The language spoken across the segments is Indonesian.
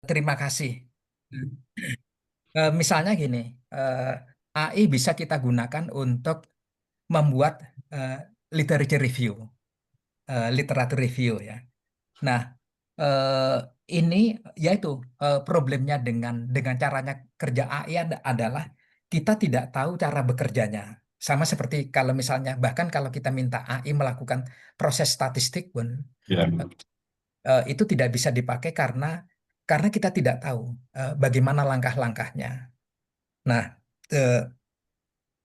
Terima kasih. Misalnya gini, AI bisa kita gunakan untuk membuat eh, literature review, literatur review ya. Nah, eh, ini yaitu problemnya dengan caranya kerja AI adalah kita tidak tahu cara bekerjanya. Sama seperti kalau misalnya bahkan kalau kita minta AI melakukan proses statistik pun Ya, itu tidak bisa dipakai karena kita tidak tahu bagaimana langkah-langkahnya. Nah, eh,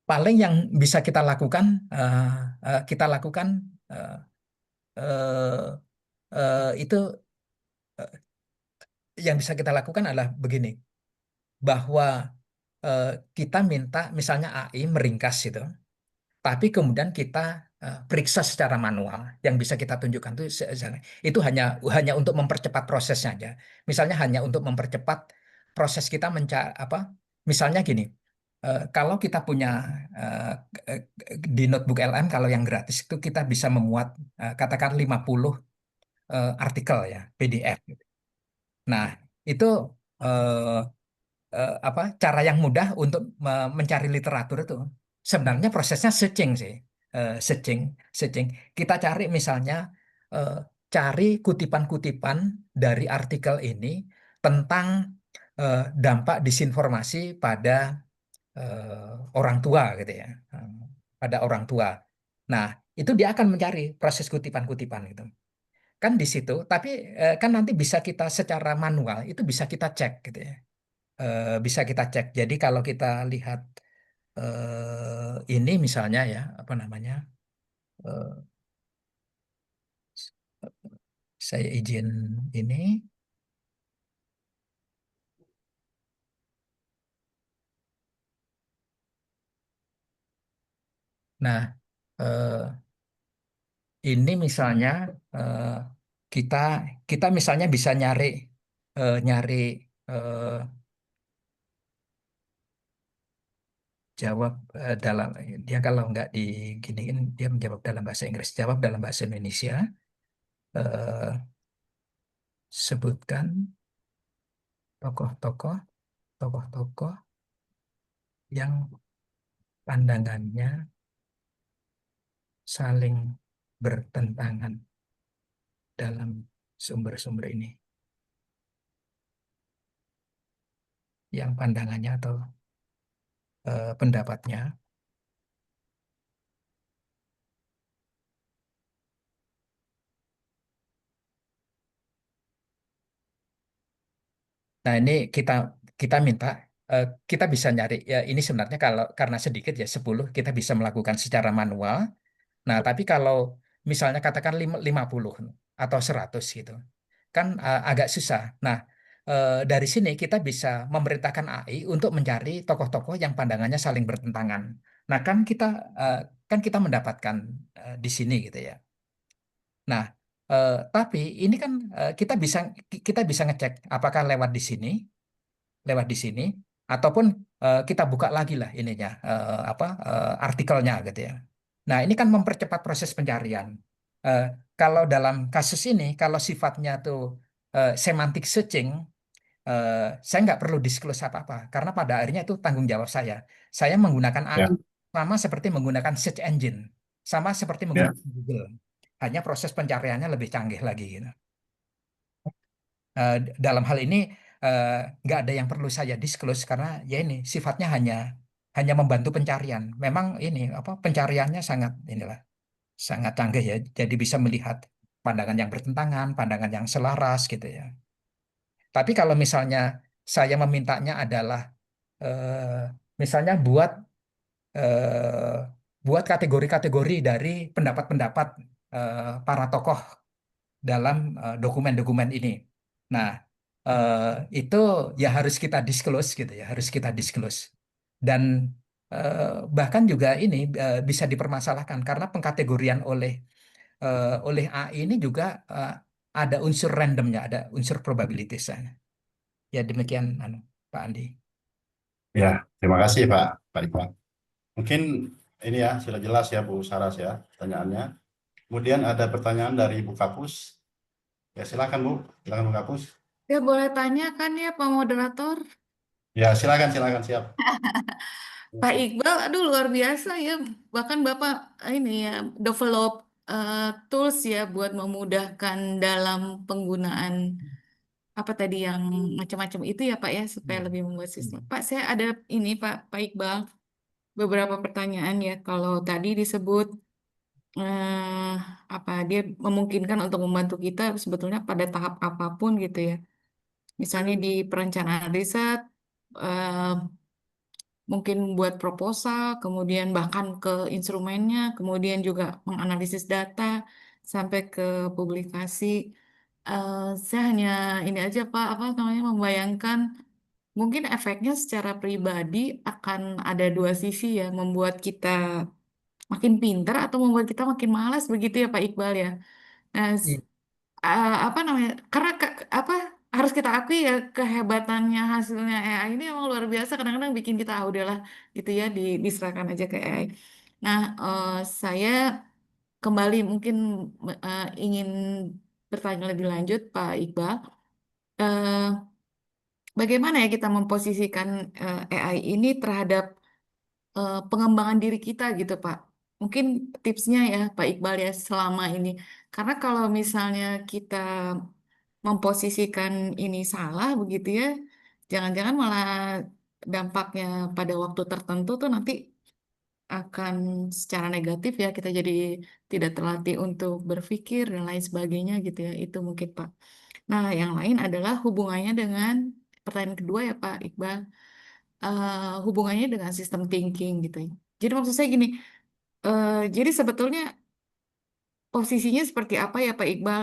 paling yang bisa eh, kita lakukan eh, eh, itu yang bisa kita lakukan adalah begini, bahwa eh, kita minta misalnya AI meringkas itu, tapi kemudian kita periksa secara manual. Yang bisa kita tunjukkan itu itu hanya hanya untuk mempercepat prosesnya aja. Misalnya hanya untuk mempercepat proses kita mencari apa? Misalnya gini, kalau kita punya eh, eh, di notebook LM kalau yang gratis itu kita bisa memuat katakan 50 artikel ya PDF. Nah, itu eh, apa cara yang mudah untuk mencari literatur itu sebenarnya prosesnya searching sih. Searching searching kita cari misalnya eh, cari kutipan-kutipan dari artikel ini tentang dampak disinformasi pada orang tua gitu ya. Eh, pada orang tua. Nah, itu dia akan mencari proses kutipan-kutipan itu kan di situ, tapi kan nanti bisa kita secara manual itu bisa kita cek gitu ya. Bisa kita cek. Jadi kalau kita lihat ini misalnya ya, apa namanya? eh, saya izin ini. Nah, eh, ini misalnya eh, kita kita misalnya bisa nyari nyari eh, jawab dalam dia kalau nggak diginiin dia menjawab dalam bahasa Inggris, jawab dalam bahasa Indonesia. eh, Sebutkan tokoh-tokoh tokoh-tokoh yang pandangannya saling bertentangan dalam sumber-sumber ini, yang pandangannya atau pendapatnya. Nah, ini kita kita minta kita bisa nyari ya ini sebenarnya kalau karena sedikit ya 10 kita bisa melakukan secara manual. Nah, tapi kalau misalnya katakan 50 atau 100 gitu, kan agak susah. Nah, dari sini kita bisa memerintahkan AI untuk mencari tokoh-tokoh yang pandangannya saling bertentangan. Nah, eh, kan kita mendapatkan di sini gitu ya. Nah, tapi ini kan kita bisa ngecek apakah lewat di sini, ataupun kita buka lagi lah ininya apa artikelnya gitu ya. Nah, ini kan mempercepat proses pencarian. Eh, Kalau dalam kasus ini, kalau sifatnya tuh semantic searching, eh, saya nggak perlu disclose apa-apa karena pada akhirnya itu tanggung jawab saya. Saya menggunakan ya, AI sama seperti menggunakan search engine, sama seperti ya, menggunakan Google. Hanya proses pencariannya lebih canggih lagi gitu. Dalam hal ini eh, nggak ada yang perlu saya disclose karena ya ini sifatnya hanya hanya membantu pencarian. Memang ini apa pencariannya sangat inilah sangat canggih ya. Jadi bisa melihat pandangan yang bertentangan, pandangan yang selaras gitu ya. Tapi kalau misalnya saya memintanya adalah misalnya eh, buat kategori-kategori dari pendapat-pendapat para tokoh dalam dokumen-dokumen ini. Nah, eh, itu ya harus kita disclose gitu ya, harus kita disclose. Dan bahkan juga ini bisa dipermasalahkan karena pengkategorian oleh AI ini juga ada unsur randomnya, ada unsur probabilitasnya. Ya demikian, Pak Andi. ya. Terima kasih Pak Iqbal. Mungkin ini ya sudah jelas ya Bu Saras ya pertanyaannya. Kemudian ada pertanyaan dari Bu Kapus. Ya silakan Bu, silakan Bu Kapus. Ya boleh tanya kan ya Pak Moderator? Ya, silakan, silakan, siap. Pak Iqbal, aduh luar biasa ya. Bahkan Bapak ini ya develop tools ya buat memudahkan dalam penggunaan apa tadi yang macam-macam itu ya Pak ya supaya lebih membuat sistem. Pak, saya ada ini Pak Iqbal beberapa pertanyaan ya. Kalau tadi disebut eh, apa dia memungkinkan untuk membantu kita sebetulnya pada tahap apapun gitu ya. Misalnya di perencanaan riset, eh, mungkin buat proposal, kemudian bahkan ke instrumennya, kemudian juga menganalisis data sampai ke publikasi. Eh, saya hanya ini aja Pak, apa namanya membayangkan mungkin efeknya secara pribadi akan ada dua sisi ya, membuat kita makin pintar atau membuat kita makin malas begitu ya Pak Iqbal ya. Nah, Iya. apa namanya? Karena apa harus kita akui ya kehebatannya hasilnya AI ini emang luar biasa. Kadang-kadang bikin kita ah udahlah gitu ya diserahkan aja ke AI. Nah, saya kembali mungkin ingin bertanya lebih lanjut Pak Iqbal. Eh, Bagaimana ya kita memposisikan AI ini terhadap pengembangan diri kita gitu Pak? Mungkin tipsnya ya Pak Iqbal ya selama ini. Karena kalau misalnya kita memposisikan ini salah begitu ya, jangan-jangan malah dampaknya pada waktu tertentu tuh nanti akan secara negatif ya kita jadi tidak terlatih untuk berpikir dan lain sebagainya gitu ya. Itu mungkin Pak. Nah, yang lain adalah hubungannya dengan pertanyaan kedua ya Pak Iqbal, hubungannya dengan sistem thinking gitu ya. Jadi maksud saya gini, jadi sebetulnya posisinya seperti apa ya Pak Iqbal,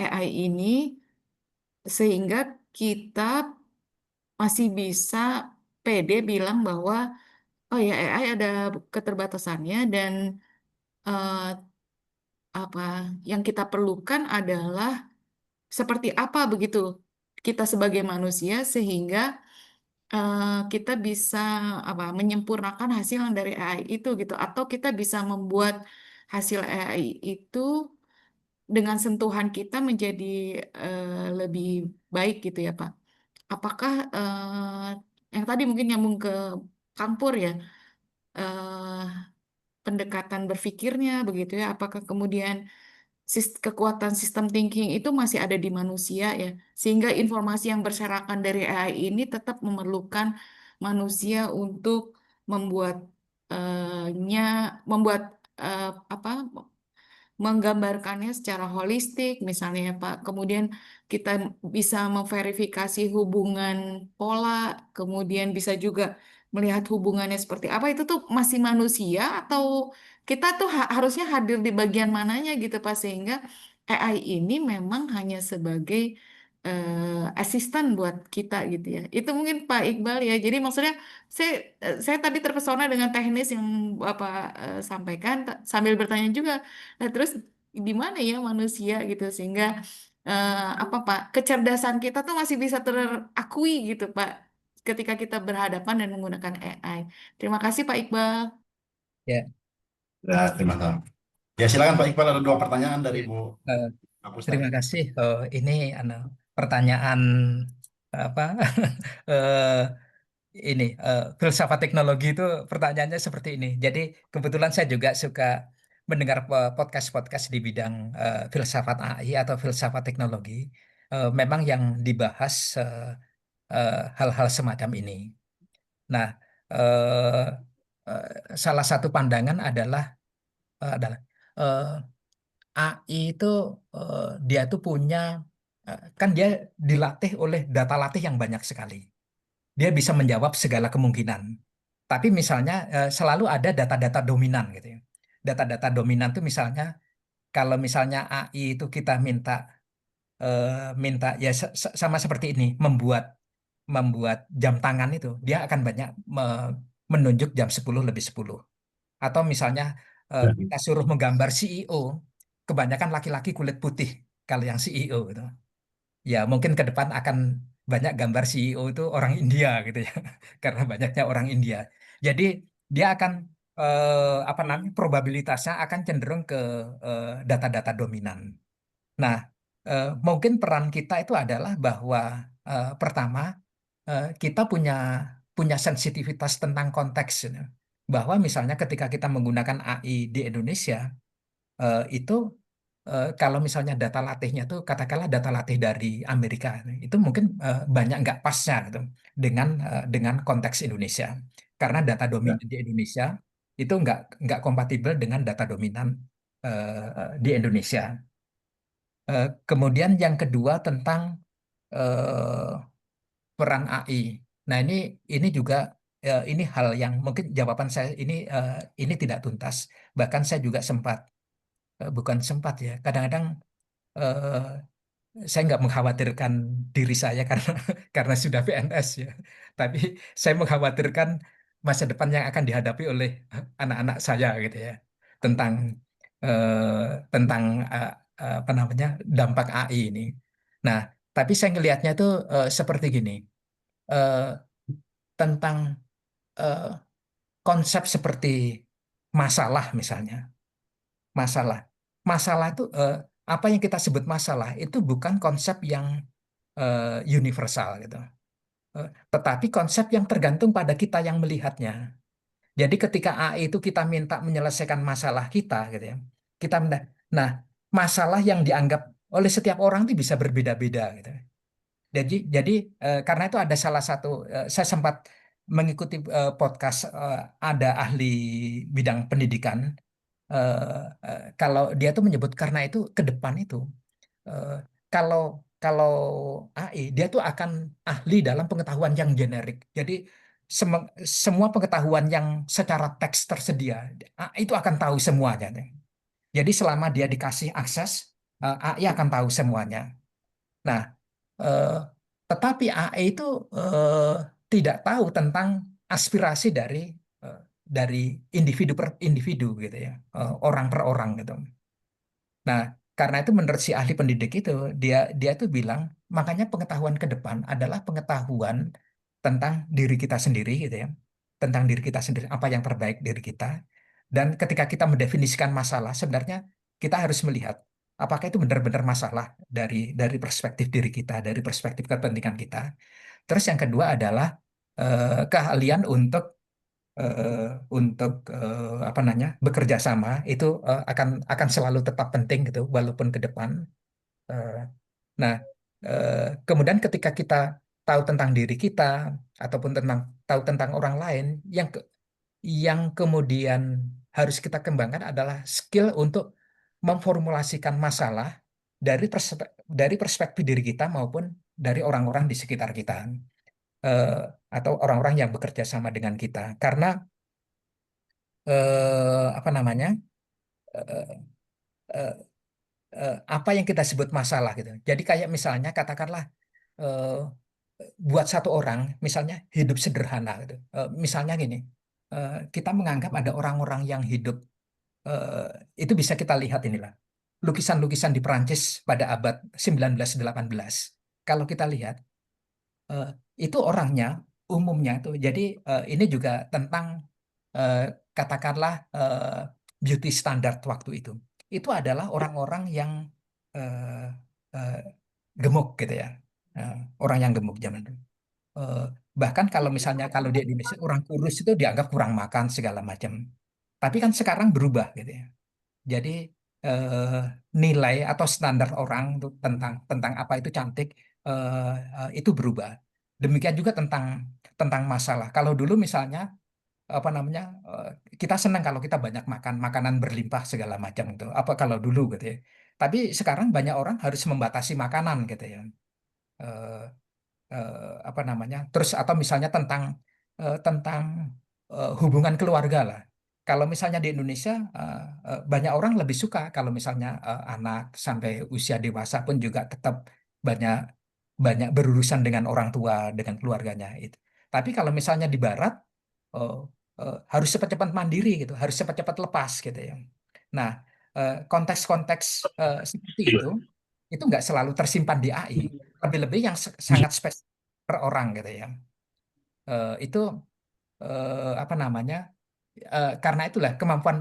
AI ini sehingga kita masih bisa pede bilang bahwa oh ya AI ada keterbatasannya dan eh, apa yang kita perlukan adalah seperti apa begitu kita sebagai manusia sehingga kita bisa apa menyempurnakan hasil yang dari AI itu gitu atau kita bisa membuat hasil AI itu dengan sentuhan kita menjadi lebih baik gitu ya Pak. Apakah yang tadi mungkin nyambung ke Kampur ya, eh, pendekatan berpikirnya begitu ya, apakah kemudian kekuatan sistem thinking itu masih ada di manusia ya, sehingga informasi yang berserakan dari AI ini tetap memerlukan manusia untuk membuat nya membuat apa menggambarkannya secara holistik, misalnya ya Pak. Kemudian kita bisa memverifikasi hubungan pola, kemudian bisa juga melihat hubungannya seperti apa. Itu tuh masih manusia atau kita tuh harusnya hadir di bagian mananya gitu Pak, sehingga AI ini memang hanya sebagai asisten buat kita gitu ya. Itu mungkin Pak Iqbal ya. Jadi maksudnya saya saya tadi terpesona dengan teknis yang Bapak sampaikan sambil bertanya juga. Nah, terus di mana ya manusia gitu sehingga apa Pak, kecerdasan kita tuh masih bisa terakui gitu Pak ketika kita berhadapan dan menggunakan AI. Terima kasih Pak Iqbal. Ya, Ya, terima kasih. Ya, silakan Pak Iqbal, ada dua pertanyaan dari ya. Bu Eh, Kapus tadi. Terima kasih. Ini pertanyaan apa? eh, ini filsafat teknologi itu pertanyaannya seperti ini. Jadi kebetulan saya juga suka mendengar podcast-podcast di bidang filsafat AI atau filsafat teknologi. Memang yang dibahas hal-hal semacam ini. Nah, eh, salah satu pandangan adalah eh, AI itu dia tuh punya kan dia dilatih oleh data latih yang banyak sekali. Dia bisa menjawab segala kemungkinan. Tapi misalnya selalu ada data-data dominan gitu ya. Data-data dominan tuh misalnya kalau misalnya AI itu kita eh, minta ya sama seperti ini membuat membuat jam tangan itu dia akan banyak menunjuk jam 10 lebih 10. Atau misalnya Ya, kita suruh menggambar CEO, kebanyakan laki-laki kulit putih kalau yang CEO gitu. Ya mungkin ke depan akan banyak gambar CEO itu orang India gitu ya, karena banyaknya orang India. Jadi dia akan apa namanya probabilitasnya akan cenderung ke data-data dominan. Nah, mungkin peran kita itu adalah bahwa pertama kita punya punya sensitivitas tentang konteks, gitu. Bahwa misalnya ketika kita menggunakan AI di Indonesia, itu kalau misalnya data latihnya tuh katakanlah data latih dari Amerika, itu mungkin banyak nggak pasnya gitu dengan konteks Indonesia, karena data Ya. dominan di Indonesia itu nggak kompatibel dengan data dominan di Indonesia. Kemudian yang kedua tentang eh, peran AI. Nah, ini juga ini hal yang mungkin jawaban saya ini tidak tuntas. Bahkan saya juga sempat bukan sempat ya. Kadang-kadang eh, saya nggak mengkhawatirkan diri saya karena karena sudah PNS ya. Tapi saya mengkhawatirkan masa depan yang akan dihadapi oleh anak-anak saya gitu ya. Tentang tentang apa namanya dampak AI ini. Nah, tapi saya ngelihatnya itu seperti gini. eh, tentang eh, konsep seperti masalah misalnya. Masalah. Masalah itu apa yang kita sebut masalah itu bukan konsep yang universal gitu. Tetapi konsep yang tergantung pada kita yang melihatnya. Jadi ketika AI itu kita minta menyelesaikan masalah kita gitu ya. Kita minta. Nah, masalah yang dianggap oleh setiap orang itu bisa berbeda-beda gitu. Jadi karena itu ada salah satu saya sempat mengikuti podcast ada ahli bidang pendidikan kalau dia tuh menyebut karena itu ke depan itu eh, kalau kalau AI dia tuh akan ahli dalam pengetahuan yang generik. Jadi semua pengetahuan yang secara teks tersedia AI itu akan tahu semuanya. Jadi selama dia dikasih akses AI akan tahu semuanya. Nah, eh, tetapi AI itu eh, tidak tahu tentang aspirasi dari individu per individu gitu ya, orang per orang gitu. Nah, karena itu menurut si ahli pendidik itu dia dia tuh bilang makanya pengetahuan ke depan adalah pengetahuan tentang diri kita sendiri gitu ya, tentang diri kita sendiri apa yang terbaik diri kita. Dan ketika kita mendefinisikan masalah, sebenarnya kita harus melihat apakah itu benar-benar masalah dari perspektif diri kita, dari perspektif kepentingan kita. Terus yang kedua adalah keahlian untuk apa namanya bekerja sama itu akan selalu tetap penting gitu walaupun ke depan. Eh, nah, kemudian ketika kita tahu tentang diri kita ataupun tahu tentang orang lain, yang kemudian harus kita kembangkan adalah skill untuk memformulasikan masalah dari perspektif diri kita maupun dari orang-orang di sekitar kita, eh, atau orang-orang yang bekerja sama dengan kita. Karena apa namanya eh, eh, apa yang kita sebut masalah gitu. Jadi kayak misalnya katakanlah eh, buat satu orang misalnya hidup sederhana gitu. Misalnya gini, kita menganggap ada orang-orang yang hidup itu bisa kita lihat inilah lukisan-lukisan di Perancis pada abad 19-18. Kalau kita lihat eh, itu orangnya umumnya tuh. Jadi ini juga tentang eh, katakanlah beauty standard waktu itu. Itu adalah orang-orang yang eh, eh, gemuk gitu ya. Eh, orang yang gemuk zaman dulu. Eh, bahkan kalau misalnya kalau di Indonesia orang kurus itu dianggap kurang makan segala macam. Tapi kan sekarang berubah gitu ya. Jadi eh, nilai atau standar orang tuh tentang tentang apa itu cantik itu berubah. Demikian juga tentang masalah. Kalau dulu misalnya apa namanya kita senang kalau kita banyak makan makanan berlimpah segala macam itu. Apa kalau dulu gitu ya. Tapi sekarang banyak orang harus membatasi makanan gitu ya. Eh, apa namanya terus atau misalnya tentang hubungan keluarga lah kalau misalnya di Indonesia banyak orang lebih suka kalau misalnya anak sampai usia dewasa pun juga tetap banyak banyak berurusan dengan orang tua dengan keluarganya itu tapi kalau misalnya di Barat eh, harus cepat-cepat mandiri gitu harus cepat-cepat lepas gitu ya nah konteks-konteks seperti itu nggak selalu tersimpan di AI lebih-lebih yang sangat spesifik per orang gitu ya. Itu apa namanya? Karena itulah kemampuan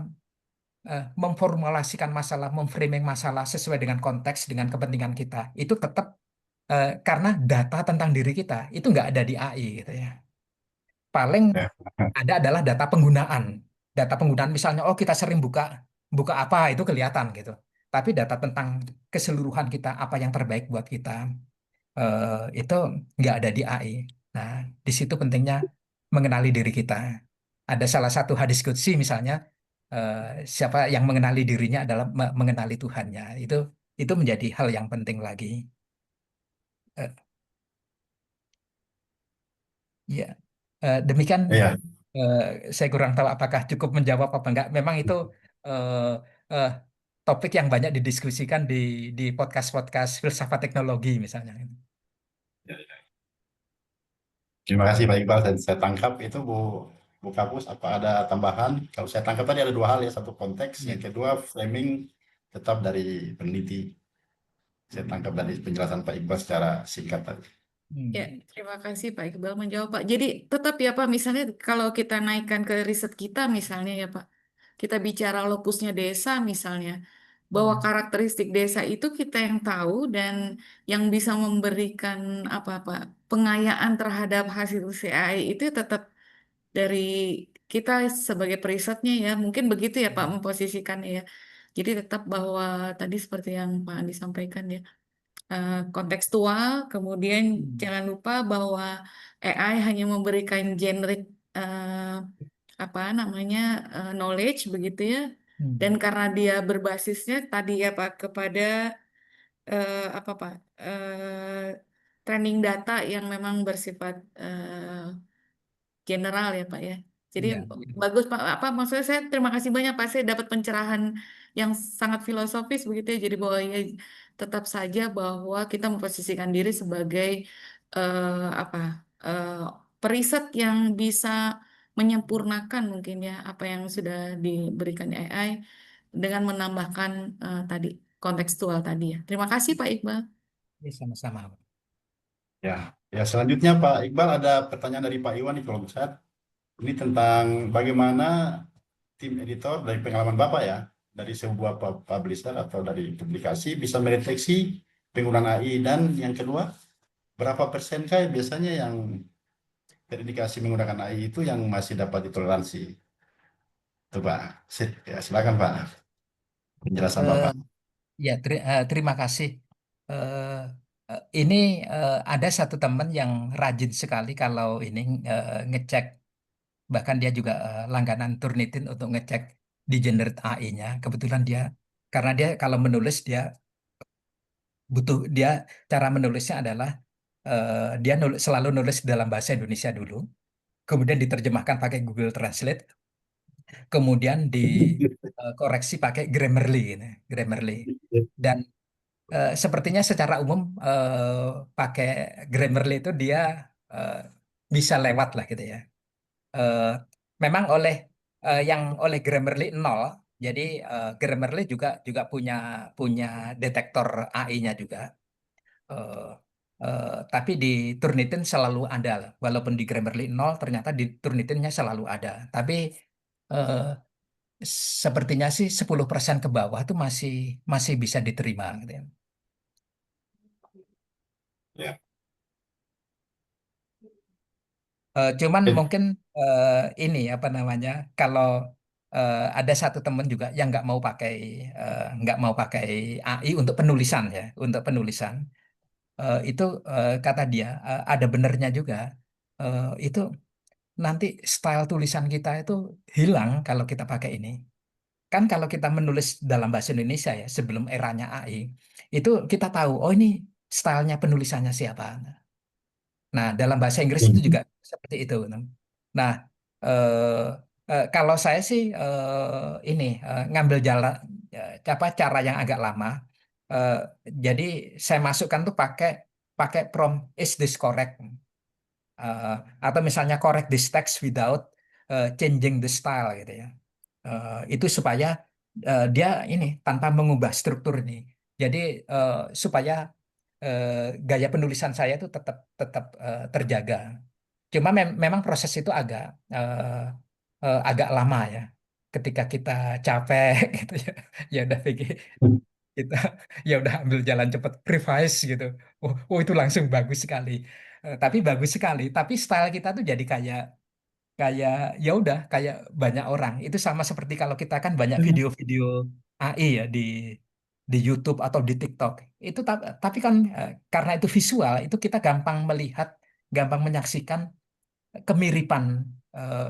memformulasikan masalah, memframing masalah sesuai dengan konteks, dengan kepentingan kita, itu tetap karena data tentang diri kita itu nggak ada di AI gitu ya. Paling Ya, ada adalah data penggunaan. Data penggunaan misalnya, oh kita sering buka buka apa itu kelihatan gitu. Tapi data tentang keseluruhan kita, apa yang terbaik buat kita, itu nggak ada di AI. Nah, di situ pentingnya mengenali diri kita. Ada salah satu hadis qudsi misalnya, eh, siapa yang mengenali dirinya adalah mengenali Tuhannya. Itu menjadi hal yang penting lagi. Eh, ya, demikian. iya. eh, saya kurang tahu apakah cukup menjawab apa enggak. Memang itu eh, eh, topik yang banyak didiskusikan di podcast-podcast filsafat teknologi misalnya. Terima kasih Pak Iqbal. Dan saya tangkap itu Bu Kapus, apa ada tambahan? Kalau saya tangkap tadi ada dua hal ya, satu konteks, Iya. yang kedua framing tetap dari peneliti. Saya tangkap dari penjelasan Pak Iqbal secara singkat tadi. Ya, Hmm. terima kasih Pak Iqbal menjawab Pak. Jadi tetap ya Pak, misalnya kalau kita naikkan ke riset kita misalnya ya Pak, kita bicara lokusnya desa misalnya, bahwa Hmm. karakteristik desa itu kita yang tahu dan yang bisa memberikan apa-apa pengayaan terhadap hasil CAI itu tetap dari kita sebagai perisetnya ya, mungkin begitu ya Pak memposisikannya ya. Jadi tetap bahwa tadi seperti yang Pak Andi sampaikan ya, kontekstual, kemudian Hmm. jangan lupa bahwa AI hanya memberikan generic apa namanya knowledge begitu ya, dan Hmm. karena dia berbasisnya tadi ya Pak kepada apa Pak training data yang memang bersifat general ya Pak ya. Jadi Iya. bagus Pak. Apa maksudnya saya terima kasih banyak Pak. Saya dapat pencerahan yang sangat filosofis begitu ya. Jadi bahwa ya tetap saja bahwa kita memposisikan diri sebagai apa eh, periset yang bisa menyempurnakan mungkin ya apa yang sudah diberikan AI dengan menambahkan tadi kontekstual tadi ya. Terima kasih Pak Iqbal. Ini sama-sama. Ya, ya selanjutnya Pak Iqbal ada pertanyaan dari Pak Iwan di kolom chat. Ini tentang bagaimana tim editor dari pengalaman Bapak ya, dari sebuah publisher atau dari publikasi bisa mendeteksi penggunaan AI, dan yang kedua, berapa persenkah biasanya yang terindikasi menggunakan AI itu yang masih dapat ditoleransi? Itu Pak. Ya, silakan Pak, penjelasan Eh, Bapak. ya, terima kasih. Eh, ini ada satu teman yang rajin sekali kalau ini ngecek, bahkan dia juga langganan Turnitin untuk ngecek di generate AI-nya. Kebetulan dia, karena dia kalau menulis dia cara menulisnya adalah dia selalu nulis dalam bahasa Indonesia dulu, kemudian diterjemahkan pakai Google Translate, kemudian dikoreksi pakai Grammarly, gitu, Grammarly. Dan sepertinya secara umum pakai Grammarly itu dia eh, bisa lewat lah gitu ya. Eh, Memang yang oleh Grammarly nol, jadi Grammarly juga juga punya punya detektor AI-nya juga. Eh, tapi di Turnitin selalu ada lah. Walaupun di Grammarly nol, ternyata di Turnitinnya selalu ada. Tapi eh, sepertinya sih 10% ke bawah itu masih masih bisa diterima gitu ya. Ya. Cuman Oke. mungkin ini apa namanya, kalau ada satu temen juga yang nggak mau pakai AI untuk penulisan ya, untuk penulisan. Itu kata dia ada benernya juga. Itu nanti style tulisan kita itu hilang kalau kita pakai ini. Kan kalau kita menulis dalam bahasa Indonesia ya sebelum eranya AI, itu kita tahu oh ini stylenya penulisannya siapa. Nah, dalam bahasa Inggris itu juga seperti itu. Nah, eh, kalau saya sih ini ngambil jalan apa cara yang agak lama. Eh, jadi saya masukkan tuh pakai pakai prompt is this correct? Eh, atau misalnya correct this text without changing the style gitu ya. Itu supaya dia ini tanpa mengubah struktur ini. Jadi eh, supaya eh, gaya penulisan saya itu tetap tetap terjaga. Cuma memang proses itu agak lama ya. ketika kita capek gitu ya, ya udah pikir kita ya udah ambil jalan cepat revise gitu. Oh, itu langsung bagus sekali. Tapi bagus sekali. Tapi style kita tuh jadi kayak kayak ya udah kayak banyak orang. Itu sama seperti kalau kita kan banyak video-video AI ya di YouTube atau di TikTok. Itu tapi kan karena itu visual, itu kita gampang melihat, gampang menyaksikan kemiripan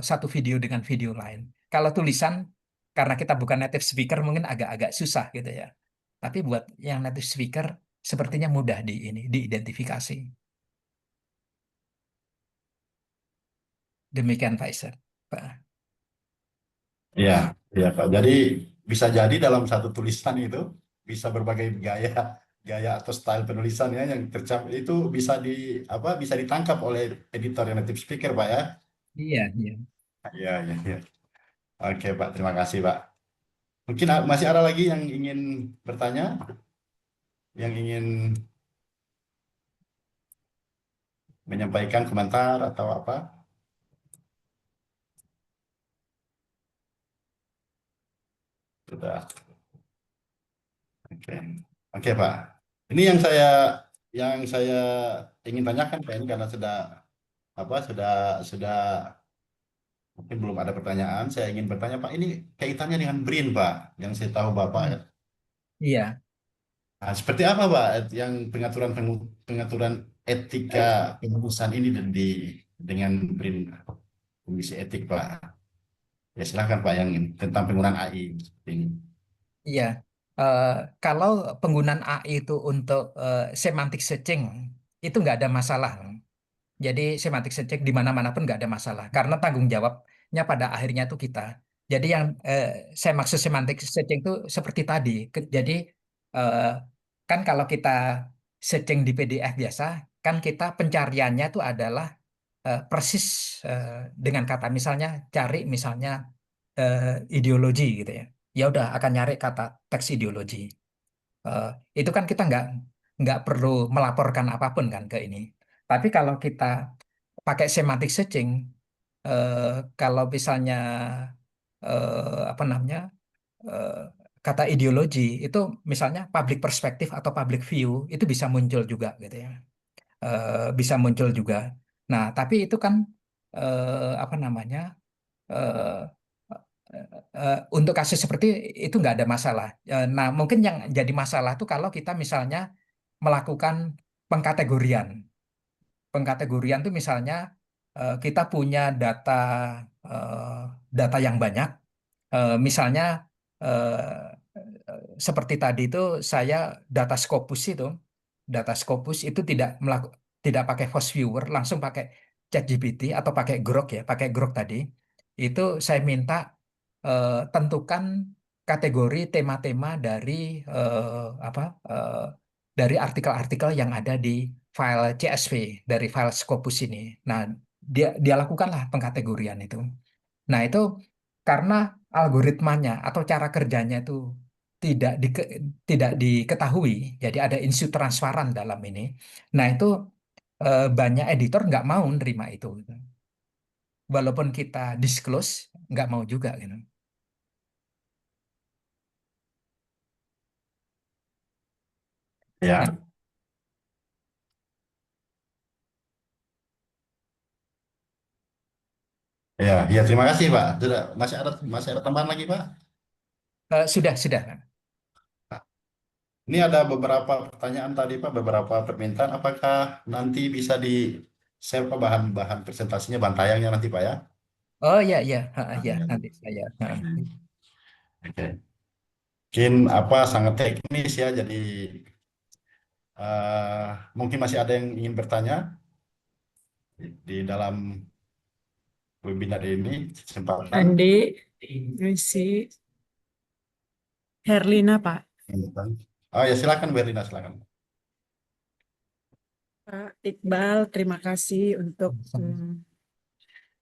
satu video dengan video lain. Kalau tulisan, karena kita bukan native speaker, mungkin agak-agak susah gitu ya. Tapi buat yang native speaker, sepertinya mudah diidentifikasi. Demikian Faisal. Pak. Iya, iya Pak. Jadi bisa jadi dalam satu tulisan itu bisa berbagai gaya, gaya atau style penulisannya yang tercap itu bisa bisa ditangkap oleh editor yang native speaker Pak ya. Iya, iya. Iya, iya, iya. Oke Pak, terima kasih Pak. Mungkin masih ada lagi yang ingin bertanya, yang ingin menyampaikan komentar atau apa? Sudah. Oke. Oke Pak. Ini yang saya ingin tanyakan Pak ini karena sudah mungkin belum ada pertanyaan. Saya ingin bertanya Pak, ini kaitannya dengan BRIN Pak, yang saya tahu Bapak. Hmm. Iya, Nah, seperti apa Pak yang pengaturan etika penulisan ini dengan BRIN Komisi Etik Pak? Ya silakan Pak yang tentang penggunaan AI seperti ini. iya. Eh, Kalau penggunaan AI itu untuk semantic searching, itu nggak ada masalah. Jadi semantic searching di mana-mana pun nggak ada masalah karena tanggung jawabnya pada akhirnya itu kita. Jadi yang saya maksud semantic searching itu seperti tadi. Jadi eh, kan kalau kita searching di PDF biasa, kan kita pencariannya itu adalah persis dengan kata misalnya cari misalnya eh, ideologi gitu ya. Ya udah akan nyari kata teks ideologi. Eh, itu kan kita nggak perlu melaporkan apapun kan ke ini. Tapi kalau kita pakai semantic searching, eh, kalau misalnya apa namanya eh, kata ideologi itu misalnya public perspective atau public view itu bisa muncul juga gitu ya. Bisa muncul juga. Nah, tapi itu kan apa namanya eh, untuk kasus seperti itu nggak ada masalah. Nah, mungkin yang jadi masalah itu kalau kita misalnya melakukan pengkategorian. Pengkategorian itu misalnya kita punya eh, data yang banyak. Misalnya seperti tadi itu saya data Scopus itu tidak pakai Fast Viewer, langsung pakai ChatGPT atau pakai Grok ya, pakai Grok tadi. Itu saya minta tentukan kategori tema-tema apa eh, dari artikel-artikel yang ada di file CSV dari file Scopus ini. Nah, dia lakukanlah pengkategorian itu. Nah, itu karena algoritmanya atau cara kerjanya itu tidak tidak diketahui, jadi ada isu transparan dalam ini. Nah, itu banyak editor nggak mau nerima itu. Walaupun kita disclose, nggak mau juga gitu. Nah, Ya, ya, ya terima kasih Pak. Sudah masih ada tambahan lagi Pak? sudah. Ini ada beberapa pertanyaan tadi Pak, beberapa permintaan. Apakah nanti bisa di-share Pak bahan-bahan presentasinya, bahan tayangnya nanti Pak ya? Oh ya, ya, ya, Ya. nanti saya. Oke. Mungkin sangat teknis ya, jadi mungkin masih ada yang ingin bertanya di dalam webinar ini kesempatan. Andi, si Herlina, Pak. Oh ya silakan Berlina silakan. Pak Iqbal, terima kasih untuk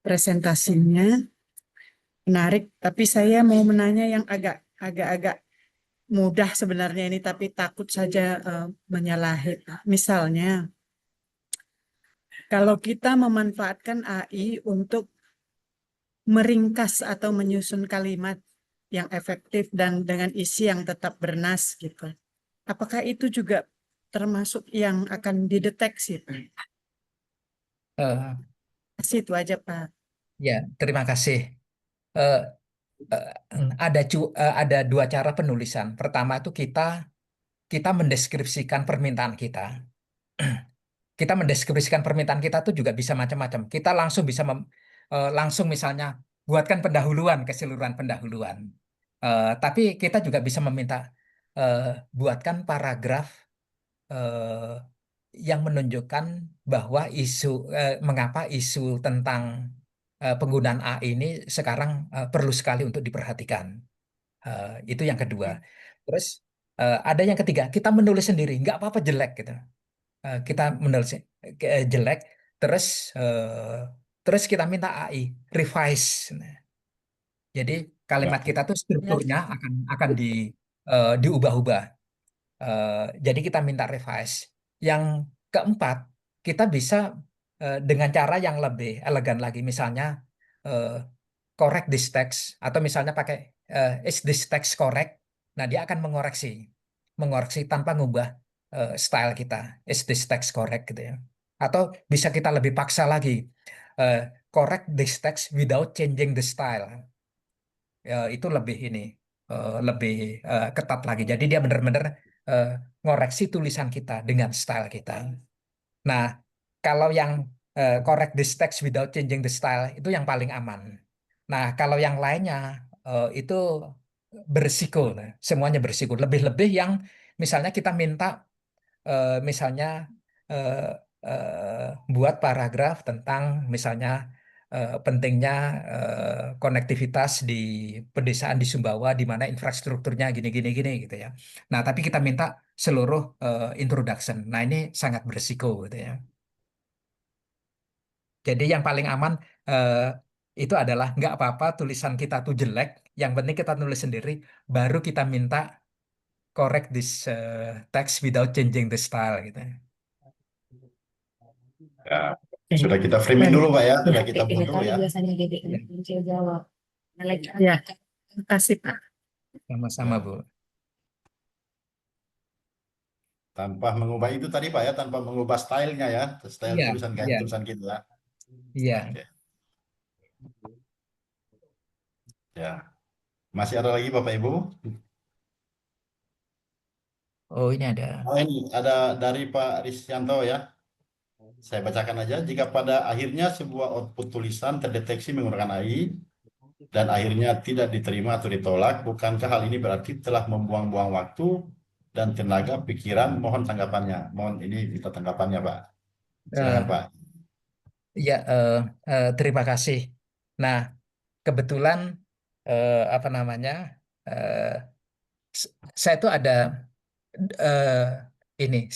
presentasinya. Menarik, tapi saya mau menanya yang agak-agak mudah sebenarnya ini, tapi takut saja menyalahi. Misalnya, kalau kita memanfaatkan AI untuk meringkas atau menyusun kalimat, yang efektif dan dengan isi yang tetap bernas gitu. Apakah itu juga termasuk yang akan dideteksi, Pak? Eh, Itu aja, Pak. ya, terima kasih. Eh, ada dua cara penulisan. Pertama itu kita mendeskripsikan permintaan kita. Kita mendeskripsikan permintaan kita tuh juga bisa macam-macam. Kita langsung bisa langsung misalnya buatkan pendahuluan, keseluruhan pendahuluan. Tapi kita juga bisa meminta eh, buatkan paragraf eh, yang menunjukkan bahwa mengapa isu tentang penggunaan AI ini sekarang perlu sekali untuk diperhatikan. Itu yang kedua. Terus ada yang ketiga, kita menulis sendiri, nggak apa-apa jelek gitu. Kita menulis jelek, terus eh, terus kita minta AI revise. Nah, jadi Ya, kalimat kita tuh strukturnya akan diubah-ubah. Jadi kita minta revise. Yang keempat, kita bisa dengan cara yang lebih elegan lagi, misalnya eh, correct this text atau misalnya pakai is this text correct? Nah, dia akan mengoreksi tanpa ngubah style kita. Is this text correct gitu ya? Atau bisa kita lebih paksa lagi, eh, correct this text without changing the style. Itu lebih ketat lagi. Jadi dia benar-benar eh, ngoreksi tulisan kita dengan style kita. Nah, kalau yang correct this text without changing the style itu yang paling aman. Nah, kalau yang lainnya itu berisiko, nah, semuanya berisiko. Lebih-lebih yang misalnya kita minta misalnya eh, buat paragraf tentang misalnya pentingnya konektivitas di pedesaan di Sumbawa di mana infrastrukturnya gini-gini gini gitu ya. Nah, tapi kita minta seluruh introduction. Nah, ini sangat berisiko gitu ya. Jadi yang paling aman eh, itu adalah nggak apa-apa tulisan kita tuh jelek, yang penting kita nulis sendiri, baru kita minta correct this text without changing the style gitu. ya. Sudah kita framing dulu Pak ya, sudah kita buat dulu ya. Ya, terima kasih, Pak. Sama-sama, Bu. Tanpa mengubah itu tadi Pak ya, tanpa mengubah stylenya ya, style Iya, tulisan kayak iya, tulisan kita. iya. Oke. Ya, masih ada lagi Bapak Ibu? Oh, ini ada. Oh ini ada dari Pak Risyanto ya. Saya bacakan aja. Jika pada akhirnya sebuah output tulisan terdeteksi menggunakan AI dan akhirnya tidak diterima atau ditolak, bukankah hal ini berarti telah membuang-buang waktu dan tenaga pikiran? Mohon tanggapannya. Mohon ini kita tanggapannya Pak. Silakan Eh, Pak. ya, terima kasih. Nah, kebetulan apa namanya? eh, s- saya tuh ada eh,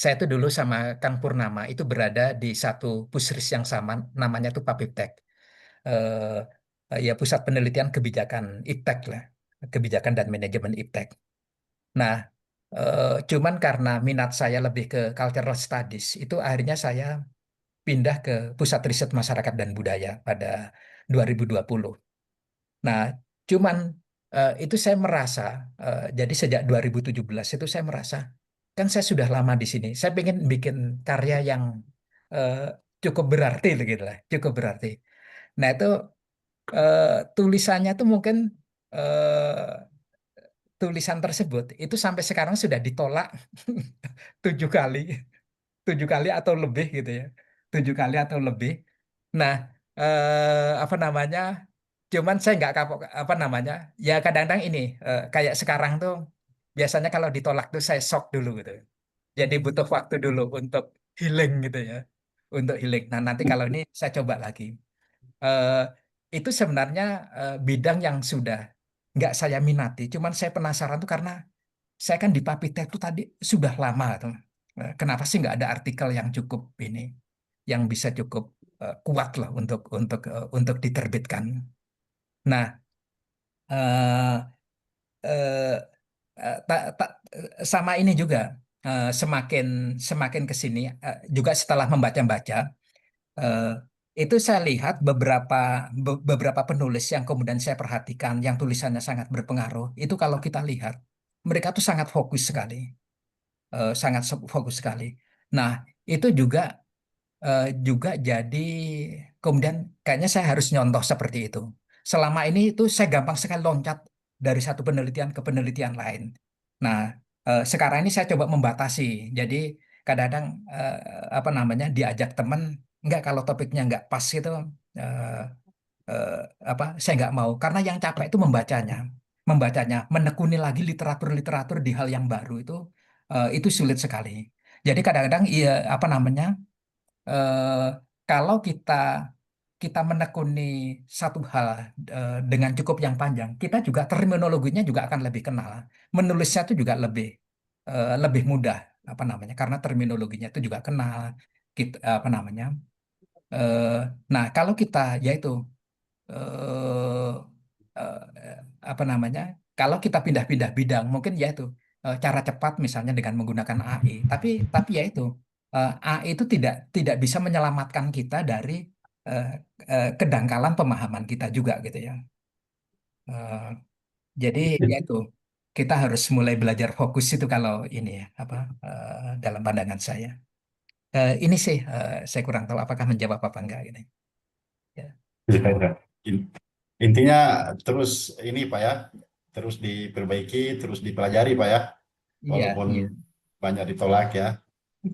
saya tuh dulu sama Kang Purnama itu berada di satu pusris yang sama, namanya tuh Papiptek. Eh, ya Pusat Penelitian Kebijakan IPTEK lah, Kebijakan dan Manajemen IPTEK. Nah, cuman karena minat saya lebih ke cultural studies, itu akhirnya saya pindah ke Pusat Riset Masyarakat dan Budaya pada 2020. Nah, cuman itu saya merasa, jadi sejak 2017 itu saya merasa, kan saya sudah lama di sini, saya pengen bikin karya yang eh, cukup berarti, gitu lah, cukup berarti. Nah, itu eh, tulisannya tuh mungkin tulisan tersebut itu sampai sekarang sudah ditolak 7 kali, 7 kali atau lebih gitu ya, 7 kali atau lebih. Nah, apa namanya? Cuman saya nggak kapok apa namanya. Ya kadang-kadang ini kayak sekarang tuh biasanya kalau ditolak tuh saya shock dulu gitu. Jadi butuh waktu dulu untuk healing gitu ya, untuk healing. Nah nanti kalau ini saya coba lagi. Eh, itu sebenarnya bidang yang sudah nggak saya minati. Cuman saya penasaran tuh karena saya kan di Papite itu tadi sudah lama tuh. Kenapa sih nggak ada artikel yang cukup ini, yang bisa cukup kuat lah untuk diterbitkan. Nah, eh, eh, sama ini juga semakin semakin ke sini juga setelah membaca-baca eh, itu saya lihat beberapa penulis yang kemudian saya perhatikan yang tulisannya sangat berpengaruh. Itu kalau kita lihat mereka tuh sangat fokus sekali, fokus sekali. Nah, itu juga jadi kemudian kayaknya saya harus nyontoh seperti itu. Selama ini itu saya gampang sekali loncat dari satu penelitian ke penelitian lain. Nah, sekarang ini saya coba membatasi. Jadi kadang-kadang apa namanya diajak teman, enggak kalau topiknya enggak pas itu eh, eh, apa saya nggak mau karena yang capek itu membacanya, menekuni lagi literatur-literatur di hal yang baru itu sulit sekali. Jadi kadang-kadang iya apa namanya eh, kalau kita menekuni satu hal dengan cukup yang panjang, kita juga terminologinya juga akan lebih kenal. Menulisnya itu juga lebih mudah apa namanya karena terminologinya itu juga kenal. Kita apa namanya? eh, nah, kalau kita yaitu eh, apa namanya? Kalau kita pindah-pindah bidang, mungkin ya itu cara cepat misalnya dengan menggunakan AI. Tapi ya itu AI itu tidak bisa menyelamatkan kita dari eh, kedangkalan pemahaman kita juga gitu ya. Eh, jadi ya itu kita harus mulai belajar fokus itu kalau ini ya apa dalam pandangan saya. Ini sih saya kurang tahu apakah menjawab apa enggak gitu. Ya. Ya, ya. In- Intinya terus ini Pak ya, terus diperbaiki, terus dipelajari Pak ya, Iya, walaupun iya. banyak ditolak ya.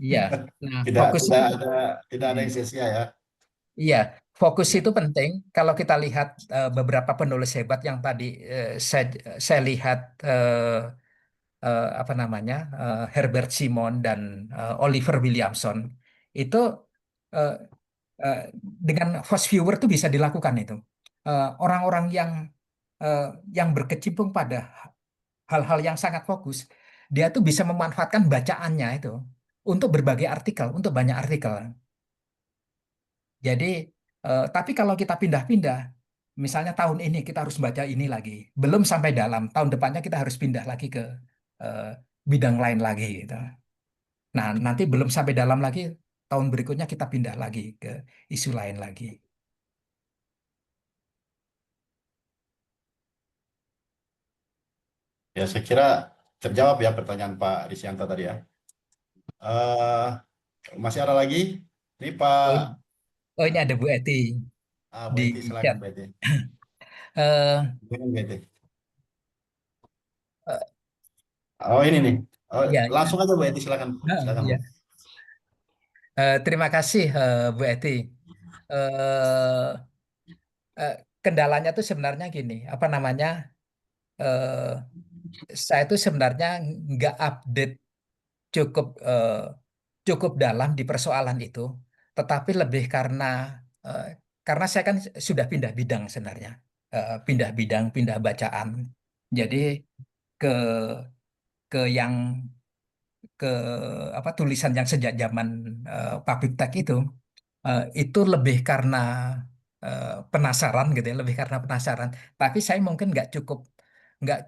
Iya, nah Tidak fokus tidak itu, ada tidak ada hmm, yang sia-sia ya. iya, fokus Ya. itu penting. Kalau kita lihat beberapa penulis hebat yang tadi saya lihat apa namanya Herbert Simon dan Oliver Williamson itu eh, eh, dengan fast viewer tuh bisa dilakukan itu. Orang-orang eh, yang berkecimpung pada hal-hal yang sangat fokus, dia tuh bisa memanfaatkan bacaannya itu untuk berbagai artikel, untuk banyak artikel. Jadi, tapi kalau kita pindah-pindah, misalnya tahun ini kita harus baca ini lagi, belum sampai dalam, tahun depannya kita harus pindah lagi ke eh, bidang lain lagi gitu. Nah, nanti belum sampai dalam lagi, tahun berikutnya kita pindah lagi ke isu lain lagi. Ya, saya kira terjawab ya pertanyaan Pak Risyanto tadi ya. eh Masih ada lagi? Ini Oh, Pak ini ada Bu Eti Bu Eti, di silakan chat. Bu Eti. Eh, Silakan, Bu Eti. eh, Oh ini nih. Oh, iya, iya. langsung aja Bu Eti, silakan. Silakan Bu. Iya. Terima kasih Bu Eti. Eh, eh, Kendalanya tuh sebenarnya gini, apa namanya? eh, saya itu sebenarnya nggak update cukup cukup dalam di persoalan itu, tetapi lebih eh, karena saya kan sudah pindah bidang sebenarnya. Pindah bidang, pindah bacaan. Jadi ke yang ke apa tulisan yang sejak zaman public text itu lebih karena penasaran gitu ya, lebih karena penasaran. Tapi saya mungkin nggak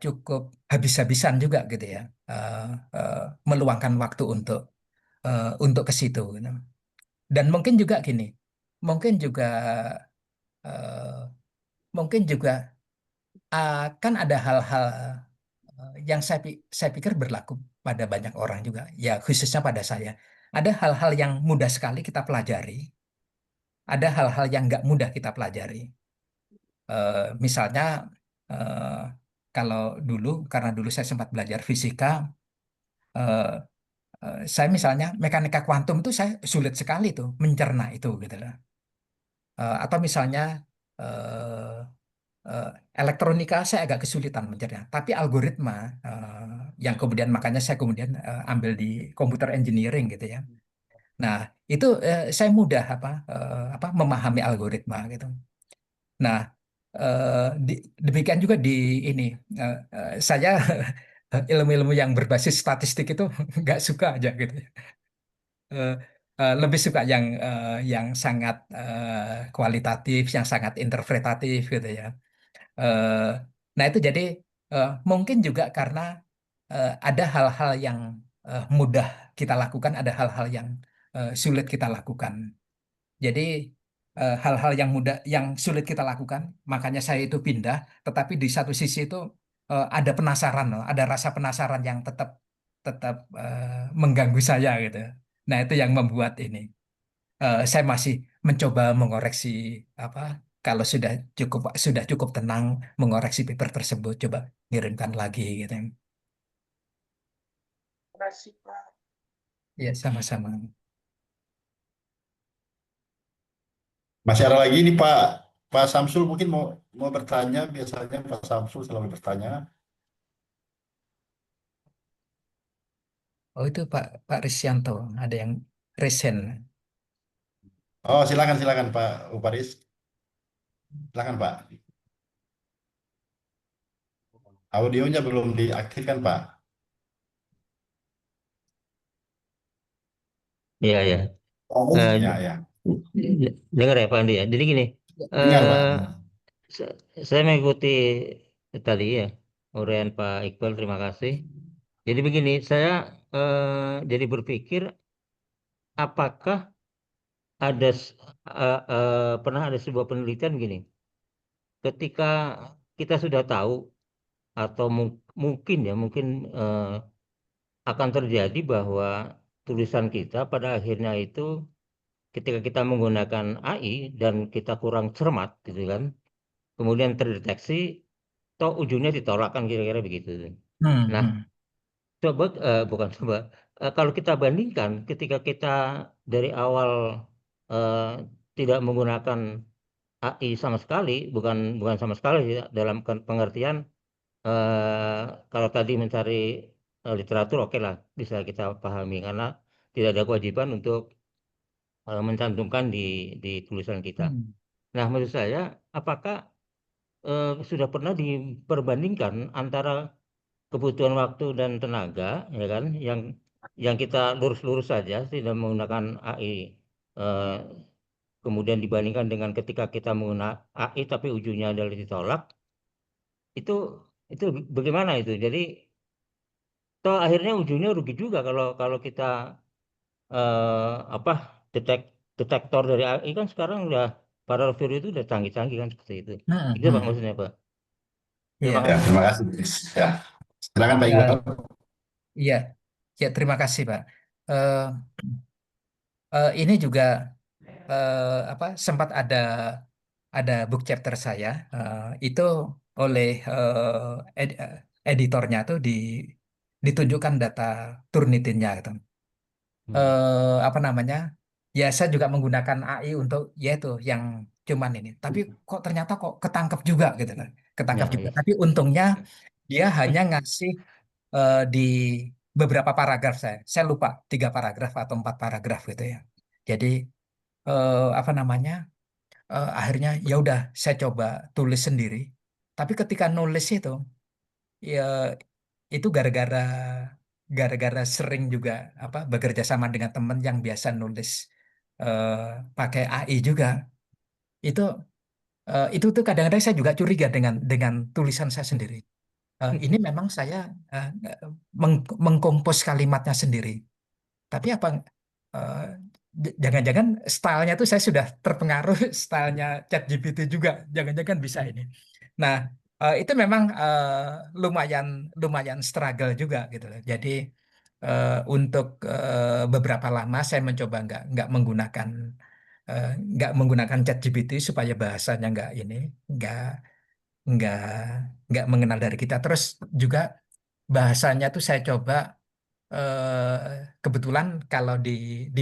cukup habis-habisan juga gitu ya, eh, eh, meluangkan waktu untuk ke situ. Gitu. Dan mungkin juga gini, mungkin juga eh, mungkin juga kan ada hal-hal yang saya pikir berlaku pada banyak orang juga, ya khususnya pada saya. Ada hal-hal yang mudah sekali kita pelajari, ada hal-hal yang nggak mudah kita pelajari. Misalnya eh, kalau dulu, karena dulu saya sempat belajar fisika, eh, saya misalnya mekanika kuantum itu saya sulit sekali tuh mencerna itu gitu loh. Atau misalnya eh, eh, elektronika saya agak kesulitan mencerna, tapi algoritma yang kemudian makanya saya kemudian ambil di computer engineering gitu ya. Nah, itu saya mudah apa memahami algoritma gitu. Nah, demikian juga di ini saya ilmu-ilmu yang berbasis statistik itu nggak suka aja gitu ya. Eh, Lebih suka yang sangat kualitatif, yang sangat interpretatif gitu ya. Eh, nah itu jadi mungkin juga karena ada hal-hal yang mudah kita lakukan, ada hal-hal yang sulit kita lakukan. Jadi hal-hal yang mudah, yang sulit kita lakukan. Makanya saya itu pindah. Tetapi di satu sisi itu ada penasaran, loh. Ada rasa penasaran yang tetap tetap mengganggu saya gitu. Nah itu yang membuat ini. Saya masih mencoba mengoreksi apa. Kalau sudah cukup tenang mengoreksi paper tersebut, coba ngirimkan lagi gitu. Ya sama-sama. Masih ada lagi nih Pak Pak Samsul mungkin mau mau bertanya. Biasanya Pak Samsul selalu bertanya. Oh itu Pak Risyanto, ada yang resen. Oh silakan silakan Pak Uparis. Silakan Pak. Audionya belum diaktifkan Pak. Iya, ya. Eh, Ya ya. dengar ya Pak Andi ya. Jadi gini, Dengar Pak. eh sa- saya mengikuti tadi ya uraian Pak Iqbal, terima kasih. Jadi begini, saya jadi berpikir apakah ada pernah ada sebuah penelitian gini, ketika kita sudah tahu atau mungkin ya mungkin eh, akan terjadi bahwa tulisan kita pada akhirnya itu ketika kita menggunakan AI dan kita kurang cermat gitu kan, kemudian terdeteksi, toh ujungnya ditolak kan kira-kira begitu. Hmm, Nah, hmm. coba bukan coba, kalau kita bandingkan ketika kita dari awal eh, tidak menggunakan AI sama sekali, bukan bukan sama sekali ya, dalam pengertian kalau tadi mencari literatur oke lah bisa kita pahami karena tidak ada kewajiban untuk mencantumkan di tulisan kita. Hmm. Nah, menurut saya, apakah sudah pernah diperbandingkan antara kebutuhan waktu dan tenaga, ya kan, yang kita lurus-lurus saja tidak menggunakan AI, eh, kemudian dibandingkan dengan ketika kita menggunakan AI tapi ujungnya adalah ditolak, itu itu bagaimana itu? Jadi, toh akhirnya ujungnya rugi juga kalau kalau kita apa detektor dari AI kan sekarang udah para reviewer itu udah canggih-canggih kan seperti itu. Hmm, Itu Pak hmm. maksudnya Pak. Terima Iya, Ya kasih. terima kasih. Ya silakan Pak Iqbal. ya, iya, ya terima kasih Pak. Eh, ini juga apa sempat ada book chapter saya itu oleh editornya tuh ditunjukkan data Turnitinnya gitu. Hmm. Apa namanya? Ya saya juga menggunakan AI untuk ya itu yang cuman ini. Tapi kok ternyata kok ketangkep juga gitu kan. Ketangkep Ya, juga. ya. Tapi untungnya dia hanya ngasih di beberapa paragraf saya. Saya lupa 3 paragraf atau 4 paragraf gitu ya. Jadi apa namanya? Akhirnya ya udah saya coba tulis sendiri. Tapi ketika nulis itu ya itu gara-gara sering juga apa bekerja sama dengan teman yang biasa nulis eh, pakai AI juga. Itu itu tuh kadang-kadang saya juga curiga dengan tulisan saya sendiri. Ini memang saya eh, mengkompos kalimatnya sendiri. Tapi apa eh, jangan-jangan stylenya tuh saya sudah terpengaruh stylenya ChatGPT juga. Jangan-jangan bisa ini. Nah, itu memang lumayan lumayan struggle juga gitu loh. Jadi untuk beberapa lama saya mencoba nggak menggunakan ChatGPT supaya bahasanya nggak nggak nggak mengenal dari kita. Terus juga bahasanya tuh saya coba kebetulan kalau di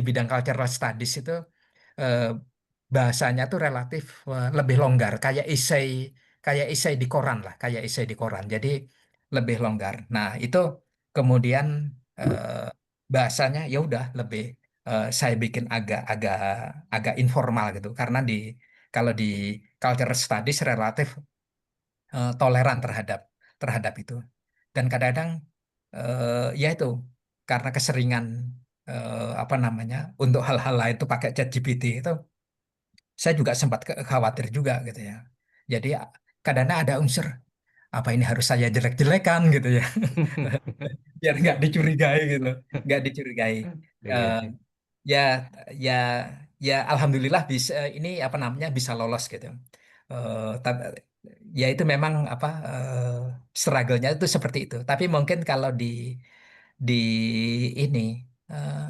bidang cultural studies itu eh, bahasanya tuh relatif lebih longgar kayak esai di koran lah kayak esai di koran jadi lebih longgar. Nah itu kemudian eh, bahasanya ya udah lebih saya bikin agak-agak agak informal gitu karena kalau di cultural studies relatif toleran terhadap terhadap itu. Dan kadang-kadang ya itu karena keseringan apa namanya untuk hal-hal lain itu pakai ChatGPT itu saya juga sempat khawatir juga gitu ya. Jadi kadang-kadang ada unsur apa ini harus saya jelek-jelekan gitu ya biar nggak dicurigai gitu, nggak dicurigai. Iya Eh, sih. ya ya ya alhamdulillah bisa ini apa namanya bisa lolos gitu. Ya itu memang apa struggle-nya itu seperti itu. Tapi mungkin kalau di ini eh,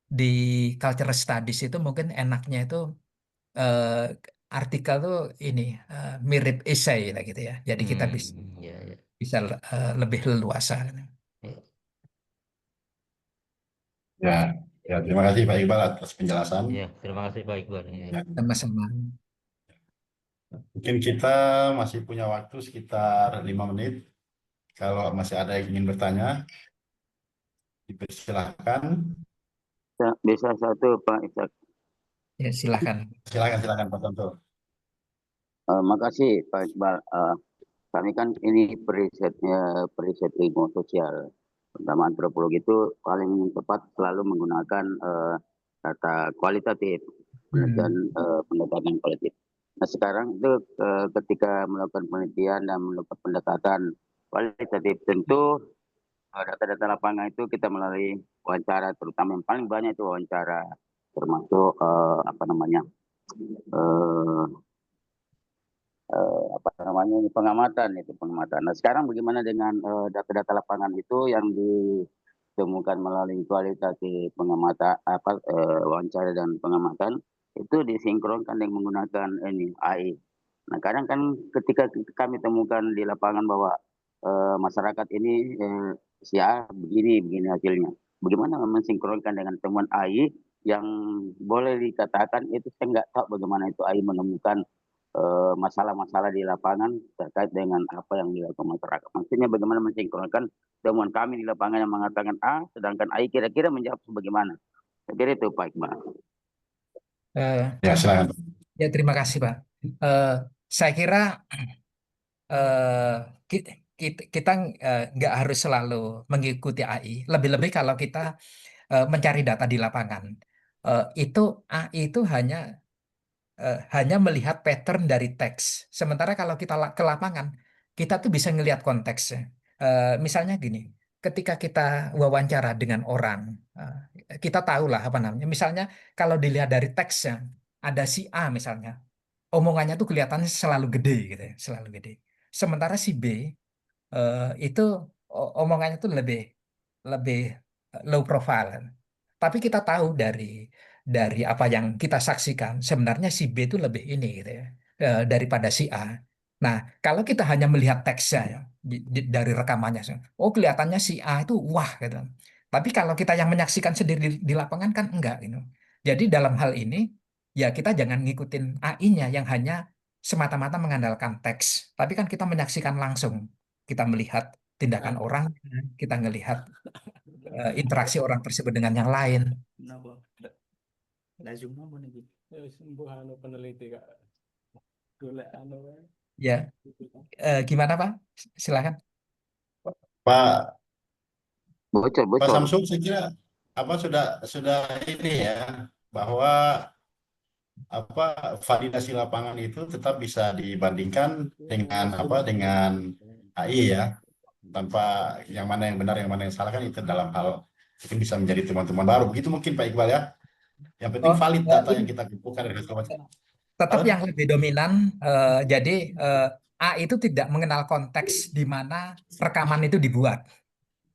di cultural studies itu mungkin enaknya itu eh, artikel tuh ini mirip essay lah gitu ya. Jadi kita bisa Ya, ya, bisa lebih leluasa. ya. Ya, ya, terima kasih Pak Iqbal atas penjelasan. Ya, terima kasih Pak Iqbal. Ya, Ya, Sama-sama. mungkin kita masih punya waktu sekitar 5 menit. Kalau masih ada yang ingin bertanya, dipersilahkan. Bisa satu Pak Ishak. Ya, silakan. Silakan Pak Tonto. Makasih Pak Iqbal. Kami kan ini periset ilmu sosial, terutama antropologi itu paling tepat selalu menggunakan data kualitatif, penelitian pendekatan kualitatif. Nah sekarang itu ketika melakukan penelitian dan melakukan pendekatan kualitatif, tentu data-data lapangan itu kita melalui wawancara, terutama yang paling banyak itu wawancara, termasuk apa namanya eh, ini pengamatan. Nah sekarang bagaimana dengan data-data lapangan itu yang ditemukan melalui kualitatif pengamatan wawancara dan pengamatan itu disinkronkan dengan menggunakan ini AI. Nah kadang kan ketika kami temukan di lapangan bahwa masyarakat ini si A begini hasilnya. Bagaimana mensinkronkan dengan temuan AI yang boleh dikatakan itu saya nggak tahu bagaimana itu AI menemukan masalah-masalah di lapangan terkait dengan apa yang dilakukan masyarakat. Maksudnya bagaimana mensinkronkan temuan kami di lapangan yang mengatakan A, sedangkan AI kira-kira menjawab sebagaimana. Saya kira itu Pak Iqbal. Eh, Ya, silakan. ya terima kasih Pak. Eh, saya kira eh, kita nggak harus selalu mengikuti AI. Lebih-lebih kalau kita mencari data di lapangan. Itu AI itu hanya melihat pattern dari teks. Sementara kalau kita ke lapangan, kita tuh bisa ngelihat konteksnya. Misalnya gini, ketika kita wawancara dengan orang, kita tahu lah apa namanya. Misalnya kalau dilihat dari teksnya, ada si A misalnya, omongannya tuh kelihatannya selalu gede gitu ya, selalu gede. Sementara si B itu omongannya tuh lebih lebih low profile. Tapi kita tahu dari apa yang kita saksikan, sebenarnya si B itu lebih ini gitu ya daripada si A. Nah, kalau kita hanya melihat teksnya ya dari rekamannya, oh kelihatannya si A itu wah gitu. Tapi kalau kita yang menyaksikan sendiri di lapangan kan enggak gitu. Jadi dalam hal ini ya kita jangan ngikutin AI-nya yang hanya semata-mata mengandalkan teks, tapi kan kita menyaksikan langsung, kita melihat tindakan orang, kita ngelihat interaksi orang tersebut dengan yang lain. Ya, gimana Pak? Silakan. Pak Bocor, Pak bocor. Samsul, saya kira apa sudah ini ya, bahwa apa validasi lapangan itu tetap bisa dibandingkan dengan AI ya, tanpa yang mana yang benar yang mana yang salah kan itu dalam hal mungkin bisa menjadi teman-teman baru begitu mungkin Pak Iqbal ya. Yang penting Oh, valid data yang ini kita kumpulkan dari hasil wawancara. tetap Apa? yang lebih dominan. Jadi A itu tidak mengenal konteks di mana rekaman itu dibuat.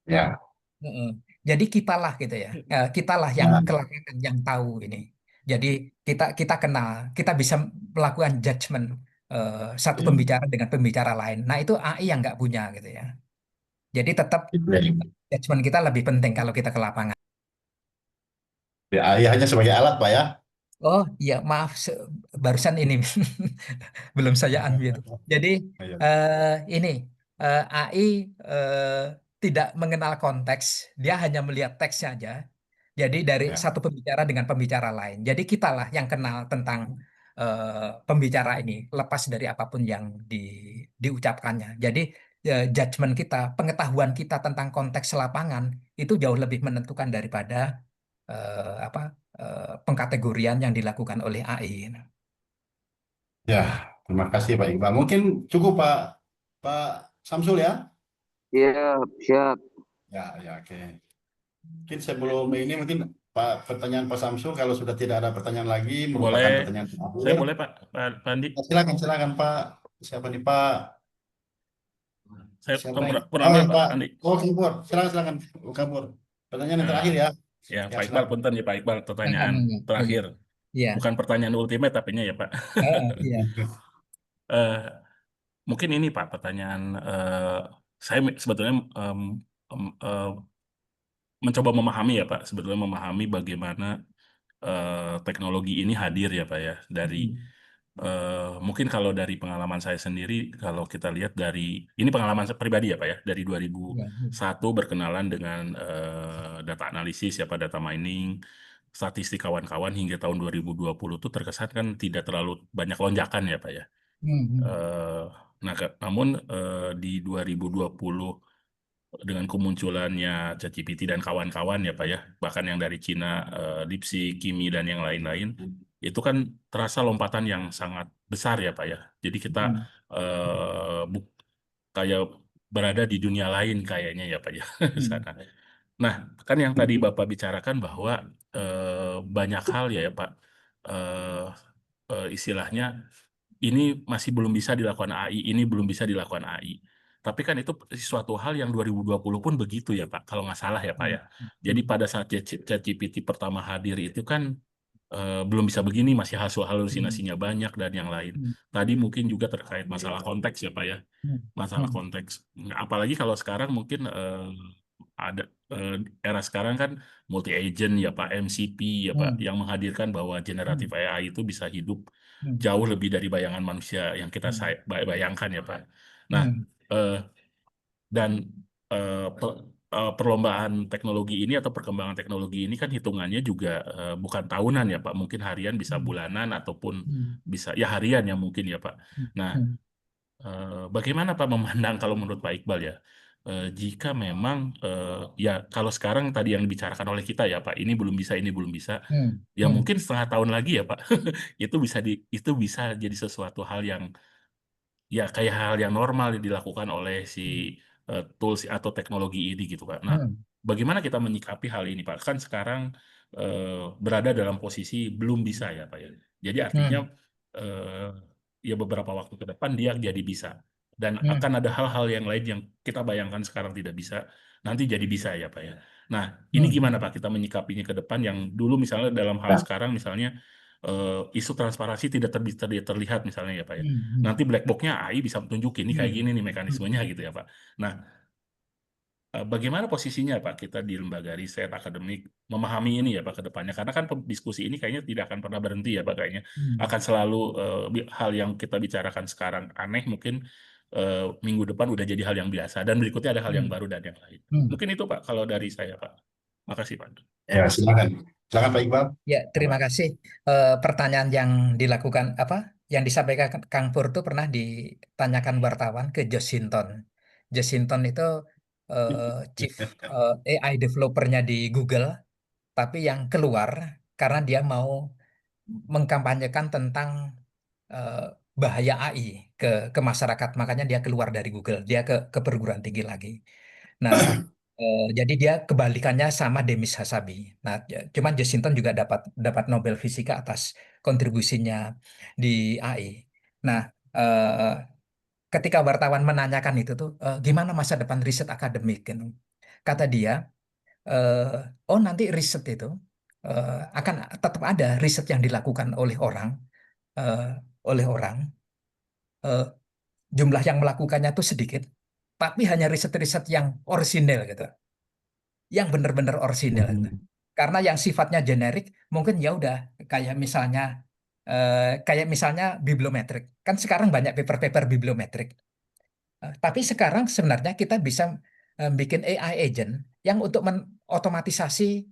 Ya. Heeh. Jadi kitalah gitu ya, kitalah yang Nah, kelayakan yang tahu ini. Jadi kita kenal, kita bisa melakukan judgement satu iya. pembicara dengan pembicara lain. Nah itu AI yang nggak punya gitu ya. Jadi tetap Itu ya. judgement kita lebih penting kalau kita ke lapangan. Ya, AI hanya sebagai alat Pak ya. Oh iya maaf, barusan ini belum saya unmute. Jadi Iya. ini AI tidak mengenal konteks, dia hanya melihat teks saja. Jadi dari Ya. satu pembicara dengan pembicara lain. Jadi kitalah yang kenal tentang pembicara ini, lepas dari apapun yang diucapkannya. Jadi judgement kita, pengetahuan kita tentang konteks lapangan itu jauh lebih menentukan daripada apa pengkategorian yang dilakukan oleh AI. Ya, terima kasih Pak Iqbal. Mungkin cukup Pak Samsul ya. Iya, siap. Ya, ya, oke. Mungkin sebelum ini mungkin Pak pertanyaan Pak Samsul. Kalau sudah tidak ada pertanyaan lagi, merupakan Boleh, pertanyaan saya terakhir. boleh Pak Andi. Silakan Pak. Siapa nih Pak? Saya Siapa kurang yang? kurang Oh, ambil Pak Pak. Andi. Oh, Kabur. Silakan. Kabur. Pertanyaan yang Nah, terakhir ya. ya Ya, Pak Iqbal, silakan. punten ya Pak Iqbal, pertanyaan Iya, terakhir. iya, Bukan pertanyaan ultimate tapi ya Pak. iya. Eh, Mungkin ini Pak pertanyaan, saya sebetulnya mencoba memahami ya Pak, sebetulnya memahami bagaimana teknologi ini hadir ya Pak ya, dari mungkin kalau dari pengalaman saya sendiri, kalau kita lihat dari ini pengalaman pribadi ya Pak ya, dari Iya, 2001 berkenalan dengan data analisis ya Pak, data mining, statistik kawan-kawan hingga tahun 2020 tuh terkesan kan tidak terlalu banyak lonjakan ya Pak ya. Eh, namun di 2020 dengan kemunculannya ChatGPT dan kawan-kawan ya Pak ya, bahkan yang dari Cina, DeepSeek, Kimi dan yang lain-lain, itu kan terasa lompatan yang sangat besar ya Pak ya. Jadi kita kayak berada di dunia lain kayaknya ya Pak ya sana. Nah, kan yang tadi Bapak bicarakan bahwa banyak hal ya Pak, eh, istilahnya ini masih belum bisa dilakukan AI, ini belum bisa dilakukan AI. Tapi kan itu suatu hal yang 2020 pun begitu ya Pak, kalau nggak salah ya Pak ya. Jadi pada saat ChatGPT pertama hadir itu kan belum bisa begini, masih halusinasinya banyak dan yang lain. Tadi mungkin juga terkait masalah konteks ya Pak ya, masalah konteks. Apalagi kalau sekarang mungkin ada era sekarang kan multi agent ya Pak, MCP ya Pak, yang menghadirkan bahwa generatif AI itu bisa hidup jauh lebih dari bayangan manusia yang kita bayangkan ya Pak. Nah, eh, dan perlombaan teknologi ini atau perkembangan teknologi ini kan hitungannya juga bukan tahunan ya Pak, mungkin harian bisa bulanan ataupun bisa ya harian ya mungkin ya Pak. Nah, bagaimana Pak memandang kalau menurut Pak Iqbal ya, jika memang ya kalau sekarang tadi yang dibicarakan oleh kita ya Pak, ini belum bisa, ini belum bisa, ya mungkin setengah tahun lagi ya Pak, itu bisa jadi sesuatu hal yang ya kayak hal yang normal dilakukan oleh si tools atau teknologi ini gitu Pak. Nah, bagaimana kita menyikapi hal ini Pak? Kan sekarang berada dalam posisi belum bisa ya Pak ya. Jadi artinya ya beberapa waktu ke depan dia jadi bisa. Dan akan ada hal-hal yang lain yang kita bayangkan sekarang tidak bisa, nanti jadi bisa ya Pak ya. Nah, ini gimana Pak kita menyikapinya ke depan yang dulu misalnya dalam hal sekarang misalnya isu transparansi tidak terlihat misalnya ya Pak ya. Nanti black box-nya AI bisa tunjukin ini kayak gini nih mekanismenya gitu ya Pak. Nah, bagaimana posisinya Pak kita di lembaga riset akademik memahami ini ya Pak ke depannya? Karena kan diskusi ini kayaknya tidak akan pernah berhenti ya Pak kayaknya. Akan selalu hal yang kita bicarakan sekarang aneh mungkin minggu depan udah jadi hal yang biasa dan berikutnya ada hal yang baru dan yang lain. Mungkin itu Pak kalau dari saya Pak. Makasih Pak. Ya, silakan. Silakan Pak Iqbal. Ya, terima kasih. Pertanyaan yang dilakukan yang disampaikan Kang Pur itu pernah ditanyakan wartawan ke Josh Hinton. Josh Hinton itu chief AI developer-nya di Google, tapi yang keluar karena dia mau mengkampanyekan tentang eh, bahaya AI ke masyarakat, makanya dia keluar dari Google, dia ke perguruan tinggi lagi. Nah, jadi dia kebalikannya sama Demis Hasabi. Nah, cuman Jacinton juga dapat dapat Nobel Fisika atas kontribusinya di AI. Nah, eh, ketika wartawan menanyakan itu tuh, gimana masa depan riset akademik? Gitu. Kata dia, oh nanti riset itu akan tetap ada riset yang dilakukan eh, oleh orang. eh, Jumlah yang melakukannya tuh sedikit, tapi hanya riset-riset yang orisinil gitu. Yang benar-benar orisinil gitu. Karena yang sifatnya generik mungkin ya udah kayak misalnya bibliometrik. Kan sekarang banyak paper-paper bibliometrik. Tapi sekarang sebenarnya kita bisa bikin AI agent yang untuk otomatisasi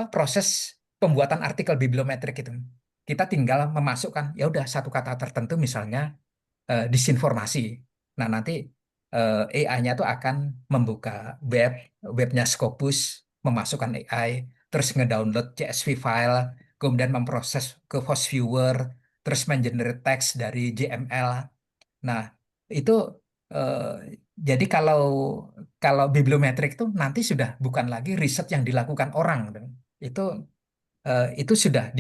proses pembuatan artikel bibliometrik itu. Kita tinggal memasukkan ya udah satu kata tertentu misalnya disinformasi. Nah, nanti AI-nya tuh akan membuka webnya Scopus, memasukkan AI, terus ngedownload CSV file, kemudian memproses ke Host Viewer, terus mengenerate teks dari JML. Nah, itu eh, jadi kalau bibliometrik itu nanti sudah bukan lagi riset yang dilakukan orang. itu sudah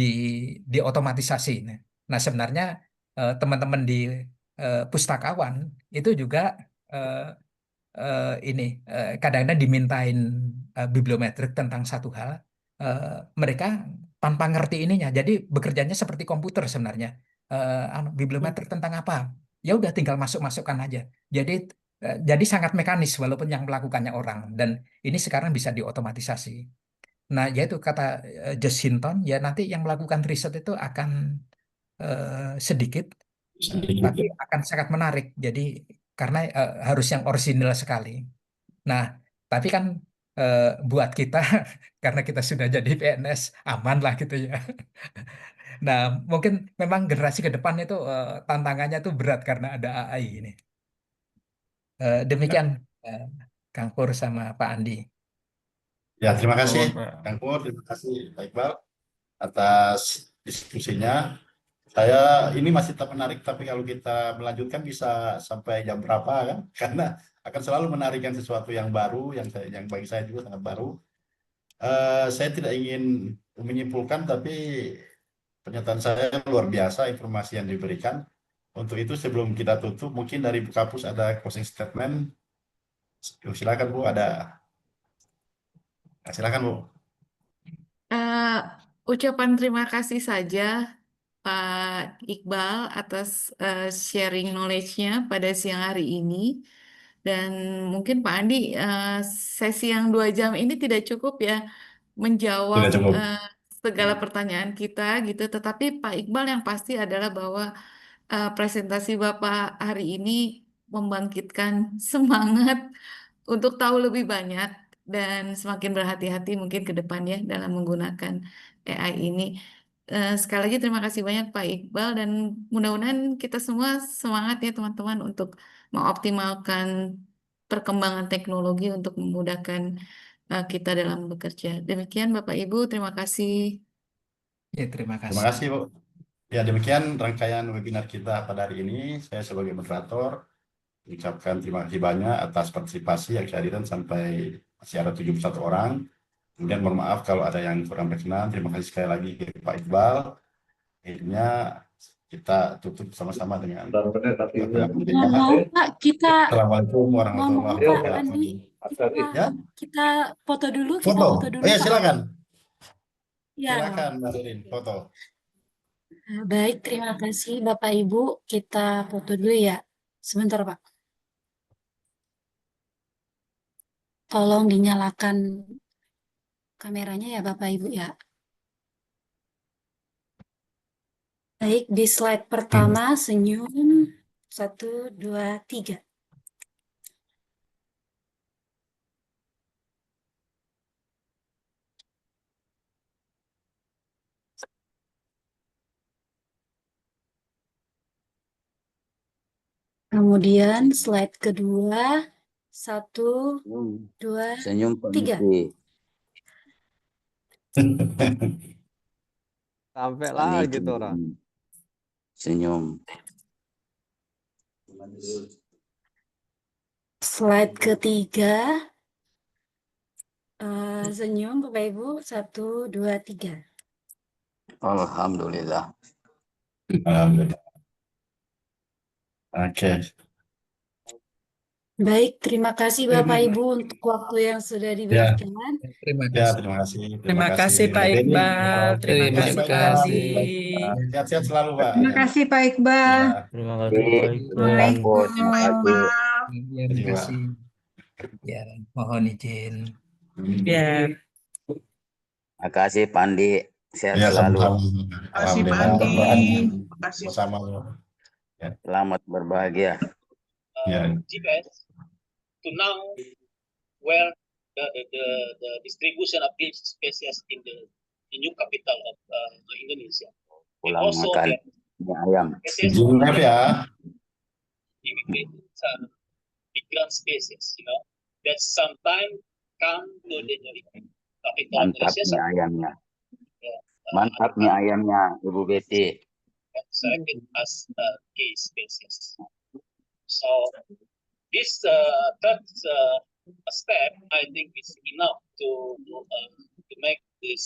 diotomatisasi. Nah, sebenarnya teman-teman di pustakawan itu juga eh, kadang-kadang dimintain bibliometrik tentang satu hal, eh, mereka tanpa ngerti ininya, jadi bekerjanya seperti komputer sebenarnya. Bibliometrik tentang apa? Ya udah tinggal masukkan aja. Jadi sangat mekanis walaupun yang melakukannya orang, dan ini sekarang bisa diotomatisasi. Nah, yaitu kata Josh Hinton, ya nanti yang melakukan riset itu akan sedikit, tapi akan sangat menarik. Jadi karena harus yang orisinal sekali. Nah, tapi kan buat kita, karena kita sudah jadi PNS, aman lah gitu ya. Nah, mungkin memang generasi ke depan itu tantangannya tuh berat karena ada AI ini. Demikian, eh, Kang Pur sama Pak Andi. Ya, terima kasih Nuhun, Pak. Kang Pur, terima kasih Pak Iqbal atas diskusinya. Saya ini masih tetap menarik, tapi kalau kita melanjutkan bisa sampai jam berapa kan? Karena akan selalu menarikkan sesuatu yang baru, yang bagi saya juga sangat baru. Saya tidak ingin menyimpulkan, tapi pernyataan saya luar biasa informasi yang diberikan. Untuk itu sebelum kita tutup, mungkin dari Bu Kapus ada closing statement. Silakan Bu, silakan Bu. Eh, Ucapan terima kasih saja Pak Iqbal atas sharing knowledge-nya pada siang hari ini. Dan mungkin Pak Andi, sesi yang 2 jam ini tidak cukup ya menjawab Tidak cukup. segala pertanyaan kita gitu. Tetapi Pak Iqbal yang pasti adalah bahwa presentasi Bapak hari ini membangkitkan semangat untuk tahu lebih banyak dan semakin berhati-hati mungkin ke depannya dalam menggunakan AI ini. Sekali lagi terima kasih banyak Pak Iqbal, dan mudah-mudahan kita semua semangat ya teman-teman untuk mengoptimalkan perkembangan teknologi untuk memudahkan kita dalam bekerja. Demikian Bapak Ibu, terima kasih. Ya, terima Terima kasih. kasih Bu. Ya, demikian rangkaian webinar kita pada hari ini. Saya sebagai moderator mengucapkan terima kasih banyak atas partisipasi yang kehadiran sampai masih ada 71 orang. Kemudian mohon maaf kalau ada yang kurang berkenan. Terima kasih sekali lagi ke Pak Iqbal. Akhirnya kita tutup sama-sama dengan Mohon Pak, kita Assalamualaikum mohon warahmatullahi Pak Andi, wabarakatuh. Ya, kita foto dulu, foto. Oh ya, Pak. silakan. Ya, Silakan Mbak Ririn, foto. baik, terima kasih Bapak Ibu. Kita foto dulu ya. Sebentar Pak. Tolong dinyalakan kameranya ya Bapak Ibu ya. Baik, di slide pertama senyum. 1, 2, 3. Kemudian slide kedua. 1, 2, Senyum Pak 3. Niki. Sampai Pak lah Niki. gitu orang. Senyum. Slide ketiga. Senyum Bapak Ibu. 1, 2, 3. Alhamdulillah. Alhamdulillah. Oke. Baik, terima kasih Bapak Ibu untuk waktu yang sudah Ya, diberikan. Terima ya, kasih. terima kasih. Terima kasih Pak Mbak Beni. Iqbal. Terima Terima kasih Pak Iqbal. Andi. Sehat-sehat selalu, Pak. Terima kasih Pak Iqbal. Ya, Terima kasih Pak Iqbal. Kapus, terima kasih. Ya, terima kasih. Ya, mohon izin. Ya, Terima kasih Pandi. Sehat ya, selalu. sama-sama. Terima kasih Pak Alhamdulillah. Andi. Terima kasih. Sama-sama. Selamat berbahagia. Ya. GPS to know where the distribution of these species in the new capital of Indonesia. And Pulang also makan mie ayam. species Izin live ya. immigrated migrant species, that sometimes come to the capital of Mantap Indonesia. mie ayamnya. Mantap mie ayamnya, Ibu Betty. Selected as key species. So this third step, I think, is enough to make this